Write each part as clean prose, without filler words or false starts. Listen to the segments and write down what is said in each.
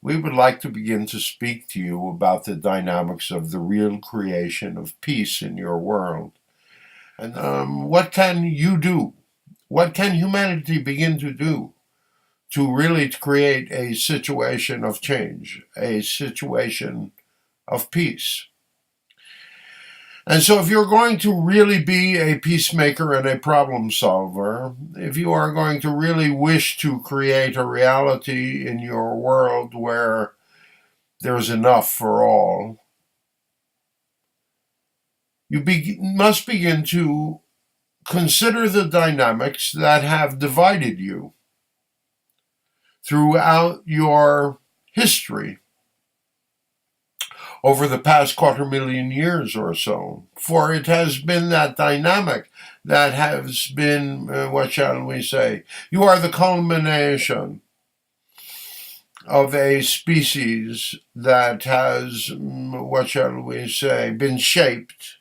We would like to begin to speak to you about the dynamics of the real creation of peace in your world. And what can you do? What can humanity begin to do to really create a situation of change, a situation of peace? And so if you're going to really be a peacemaker and a problem solver, if you are going to really wish to create a reality in your world where there's enough for all, you must begin to consider the dynamics that have divided you throughout your history over the past 250,000 years or so. For it has been that dynamic that has been, what shall we say, you are the culmination of a species that has, what shall we say, been shaped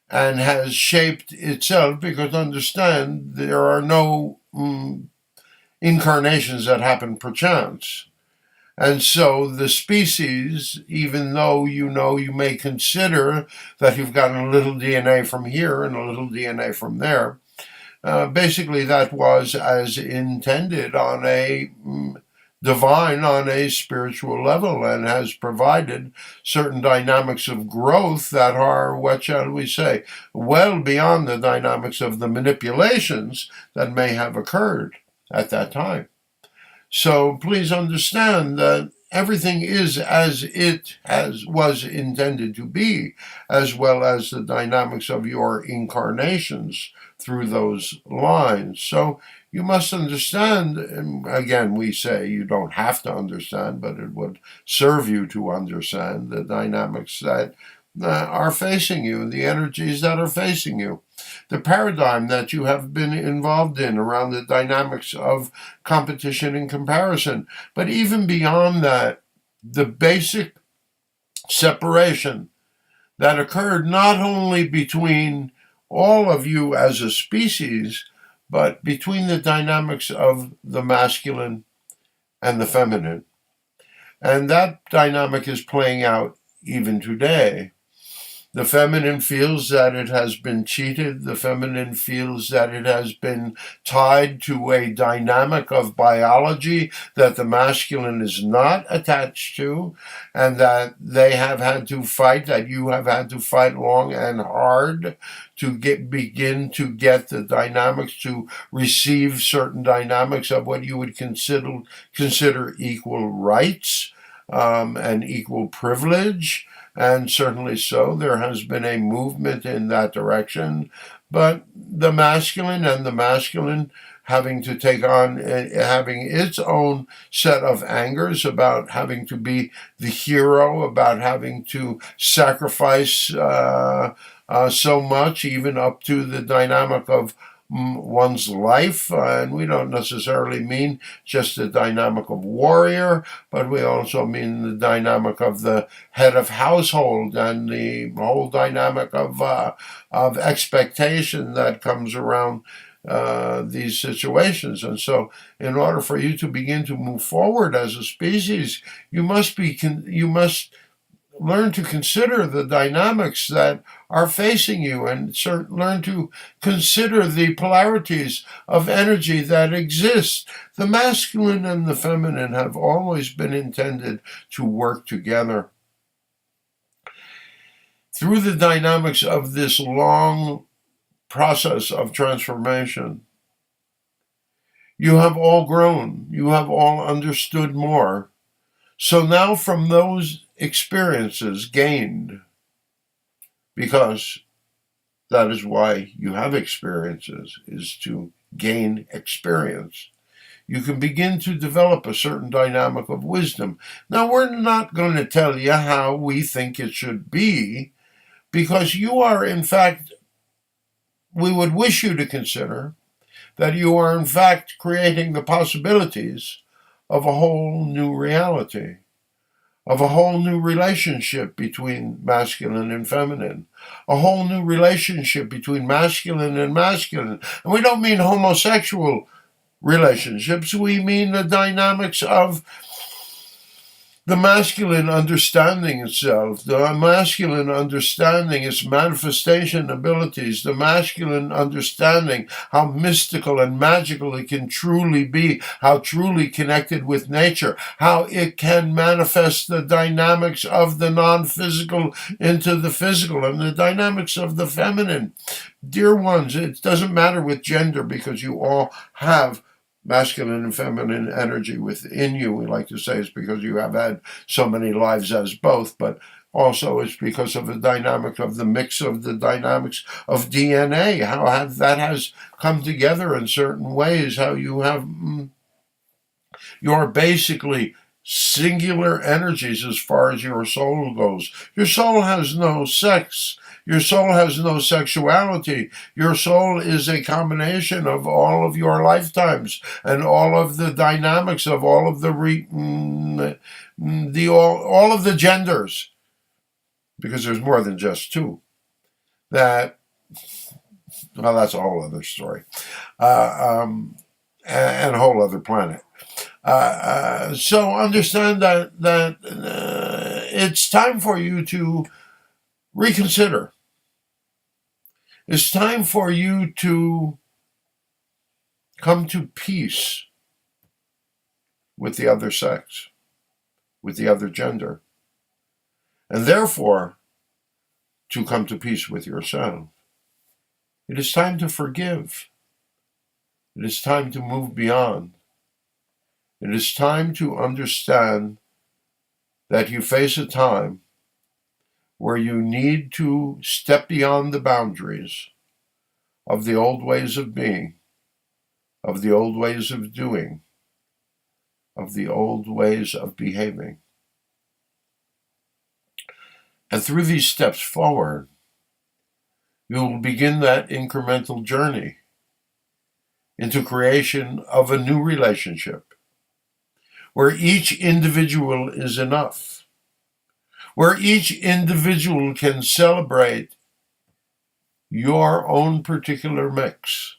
and has shaped itself, because understand there are no incarnations that happen perchance. And so the species, even though you may consider that you've gotten a little DNA from here and a little DNA from there, basically that was as intended on a divine, on a spiritual level, and has provided certain dynamics of growth that are, what shall we say, well beyond the dynamics of the manipulations that may have occurred at that time. So please understand that everything is as it was intended to be, as well as the dynamics of your incarnations through those lines. So you must understand, and again, we say you don't have to understand, but it would serve you to understand the dynamics that are facing you, the energies that are facing you, the paradigm that you have been involved in around the dynamics of competition and comparison. But even beyond that, the basic separation that occurred not only between all of you as a species, but between the dynamics of the masculine and the feminine. And that dynamic is playing out even today. The feminine feels that it has been cheated. The feminine feels that it has been tied to a dynamic of biology that the masculine is not attached to, and that they have had to fight, that you have had to fight long and hard to begin to get the dynamics, to receive certain dynamics of what you would consider equal rights and equal privilege. And certainly so, there has been a movement in that direction. But the masculine having to take on, having its own set of angers about having to be the hero, about having to sacrifice so much, even up to the dynamic of one's life, and we don't necessarily mean just the dynamic of warrior, but we also mean the dynamic of the head of household and the whole dynamic of expectation that comes around these situations. And so in order for you to begin to move forward as a species, you must learn to consider the dynamics that are facing you, and learn to consider the polarities of energy that exist. The masculine and the feminine have always been intended to work together. Through the dynamics of this long process of transformation, you have all grown, you have all understood more. So now from those experiences gained, because that is why you have experiences, is to gain experience, you can begin to develop a certain dynamic of wisdom. Now, we're not going to tell you how we think it should be, because you are, in fact, we would wish you to consider that you are, in fact, creating the possibilities of a whole new reality, of a whole new relationship between masculine and feminine, a whole new relationship between masculine and masculine. And we don't mean homosexual relationships, we mean the dynamics of the masculine understanding itself, the masculine understanding its manifestation abilities, the masculine understanding how mystical and magical it can truly be, how truly connected with nature, how it can manifest the dynamics of the non-physical into the physical, and the dynamics of the feminine. Dear ones, it doesn't matter with gender, because you all have masculine and feminine energy within you. We like to say it's because you have had so many lives as both, but also it's because of the dynamic of the mix of the dynamics of DNA, how that has come together in certain ways, how you have, you're basically singular energies as far as your soul goes. Your soul has no sex. Your soul has no sexuality. Your soul is a combination of all of your lifetimes and all of the dynamics of all of the all of the genders, because there's more than just two. Well, that's a whole other story, and a whole other planet. So understand that it's time for you to reconsider. It's time for you to come to peace with the other sex, with the other gender, and therefore to come to peace with yourself. It is time to forgive. It is time to move beyond. It is time to understand that you face a time where you need to step beyond the boundaries of the old ways of being, of the old ways of doing, of the old ways of behaving. And through these steps forward, you will begin that incremental journey into creation of a new relationship, where each individual is enough, where each individual can celebrate your own particular mix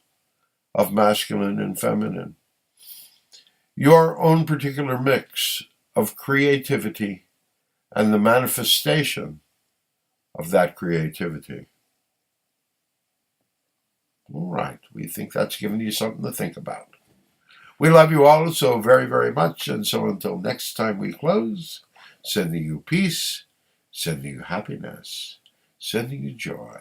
of masculine and feminine, your own particular mix of creativity and the manifestation of that creativity. All right, we think that's given you something to think about. We love you all so very, very much, and so until next time we close, sending you peace, sending you happiness, sending you joy.